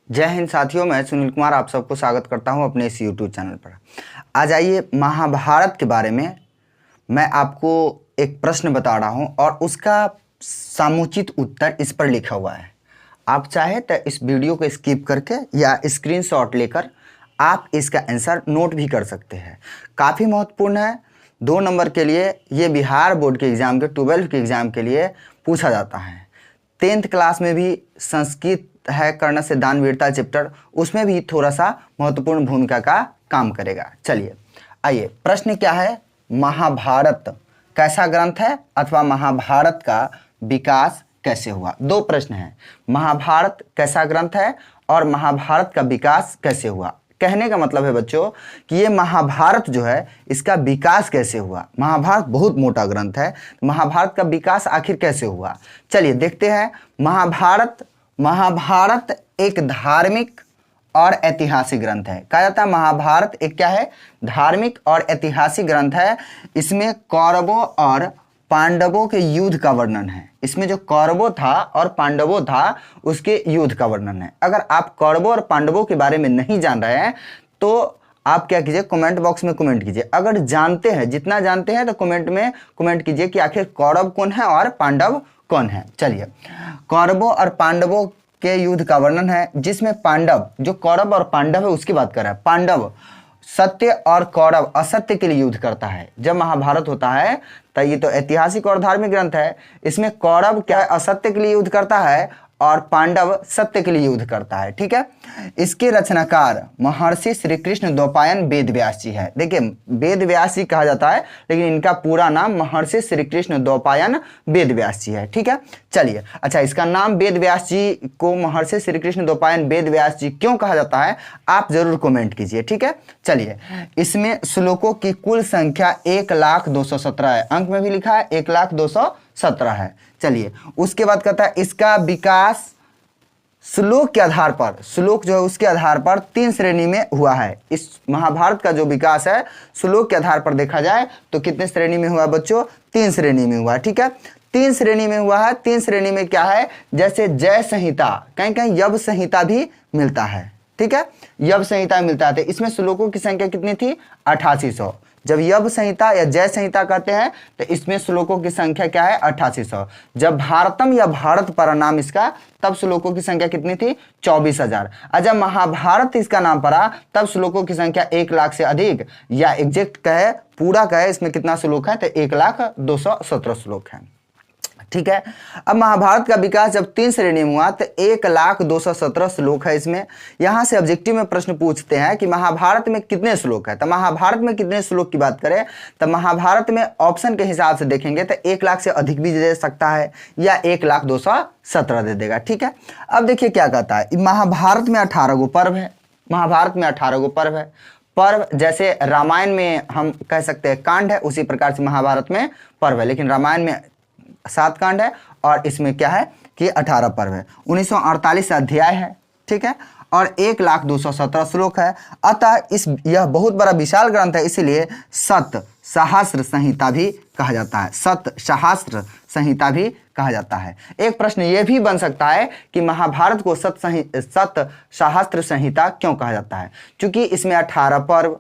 जय हिंद साथियों, मैं सुनील कुमार आप सबको स्वागत करता हूं अपने इस यूट्यूब चैनल पर। आज आइए महाभारत के बारे में मैं आपको एक प्रश्न बता रहा हूं और उसका समुचित उत्तर इस पर लिखा हुआ है। आप चाहे तो इस वीडियो को स्किप करके या स्क्रीनशॉट लेकर आप इसका आंसर नोट भी कर सकते हैं। काफ़ी महत्वपूर्ण है। 2 नंबर के लिए ये बिहार बोर्ड के एग्ज़ाम के 12th के एग्ज़ाम के लिए पूछा जाता है। 10th क्लास में भी संस्कृत है कर्ण से दान वीरता चैप्टर, उसमें भी थोड़ा सा महत्वपूर्ण भूमिका का काम करेगा। चलिए आइए, प्रश्न क्या है? महाभारत कैसा ग्रंथ है अथवा महाभारत का विकास कैसे हुआ? 2 प्रश्न हैं, महाभारत कैसा ग्रंथ है और महाभारत का विकास कैसे हुआ। कहने का मतलब है बच्चों कि ये महाभारत जो है इसका विकास कैसे हुआ। महाभारत बहुत मोटा ग्रंथ है, महाभारत का विकास आखिर कैसे हुआ। चलिए देखते हैं। महाभारत एक धार्मिक और ऐतिहासिक ग्रंथ है। कहा जाता है महाभारत एक क्या है? धार्मिक और ऐतिहासिक ग्रंथ है। इसमें कौरवों और पांडवों के युद्ध का वर्णन है। इसमें जो कौरवों था और पांडवों था उसके युद्ध का वर्णन है। अगर आप कौरवों और पांडवों के बारे में नहीं जान रहे हैं तो आप क्या कीजिए, कमेंट बॉक्स में कमेंट कीजिए। अगर जानते हैं, जितना जानते हैं तो कमेंट में कमेंट कीजिए कि आखिर कौरव कौन है और पांडव कौन है। चलिए, कौरवों और पांडवों के युद्ध का वर्णन है जिसमें पांडव, जो कौरव और पांडव है उसकी बात कर रहा है। पांडव सत्य और कौरव असत्य के लिए युद्ध करता है। जब महाभारत होता है तो ये तो ऐतिहासिक और धार्मिक ग्रंथ है। इसमें कौरव क्या है? असत्य के लिए युद्ध करता है और पांडव सत्य के लिए युद्ध करता है। ठीक है। इसके रचनाकार महर्षि श्री कृष्ण द्वैपायन वेद व्यास जी है। देखिए, वेद व्यास जी कहा जाता है लेकिन इनका पूरा नाम महर्षि श्री कृष्ण द्वैपायन वेद व्यास जी है। ठीक है। चलिए, अच्छा, इसका नाम वेद व्यास जी को महर्षि श्री कृष्ण द्वैपायन वेद व्यास जी क्यों कहा जाता है आप जरूर कमेंट कीजिए। ठीक है। चलिए, इसमें श्लोकों की कुल संख्या 1,0217 है। अंक में भी लिखा है 1,0217 है। चलिए, उसके बाद कहता है इसका विकास श्लोक के आधार पर, श्लोक जो है उसके आधार पर 3 श्रेणी में हुआ है। इस महाभारत का जो विकास है श्लोक के आधार पर देखा जाए तो कितने श्रेणी में हुआ बच्चों? 3 श्रेणी में हुआ। ठीक है, 3 श्रेणी में हुआ है। 3 श्रेणी में क्या है? जैसे जय संहिता, कहीं कहीं यव संहिता भी मिलता है। ठीक है, यव संहिता मिलता है। इसमें श्लोकों की संख्या कितनी थी? 8800। जब यव संहिता या जय संहिता कहते हैं तो इसमें श्लोकों की संख्या क्या है? 8800। जब भारतम या भारत पड़ा नाम इसका तब श्लोकों की संख्या कितनी थी? 24,000। और जब महाभारत इसका नाम पड़ा तब श्लोकों की संख्या 1 लाख से अधिक, या एग्जैक्ट कहे पूरा कहे इसमें कितना श्लोक है तो 1,0217 श्लोक है। ठीक है। अब महाभारत का विकास जब 3 श्रेणी में हुआ तो 1,0217 श्लोक है इसमें। यहां से ऑब्जेक्टिव में प्रश्न पूछते हैं कि महाभारत में कितने श्लोक है। तो महाभारत में कितने श्लोक की बात करें तो महाभारत में ऑप्शन के हिसाब से देखेंगे तो 1 लाख से अधिक भी दे सकता है या 1,0217 दे देगा। ठीक है। अब देखिए क्या कहता है, महाभारत में 18 गो पर्व है। महाभारत में 18 गो पर्व है। पर्व जैसे रामायण में हम कह सकते हैं कांड है, उसी प्रकार से महाभारत में पर्व है। लेकिन रामायण में 7 कांड है और इसमें क्या है कि 18 पर्व है। 1948 अध्याय है। ठीक है, और 1,0217 श्लोक है। अतः यह बहुत बड़ा विशाल ग्रंथ है, इसीलिए सत सहस्त्र संहिता भी कहा जाता है। सत सहस्त्र संहिता भी कहा जाता है। एक प्रश्न यह भी बन सकता है कि महाभारत को सत सहस्त्र संहिता क्यों कहा जाता है? क्योंकि इसमें 18 पर्व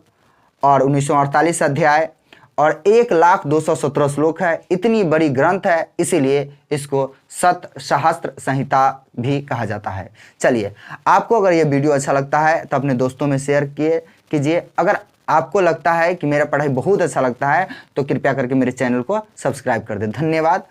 और 1948 अध्याय और 1,0217 श्लोक है। इतनी बड़ी ग्रंथ है, इसीलिए इसको सत सहस्त्र संहिता भी कहा जाता है। चलिए, आपको अगर ये वीडियो अच्छा लगता है तो अपने दोस्तों में शेयर कीजिए। अगर आपको लगता है कि मेरा पढ़ाई बहुत अच्छा लगता है तो कृपया करके मेरे चैनल को सब्सक्राइब कर दें। धन्यवाद।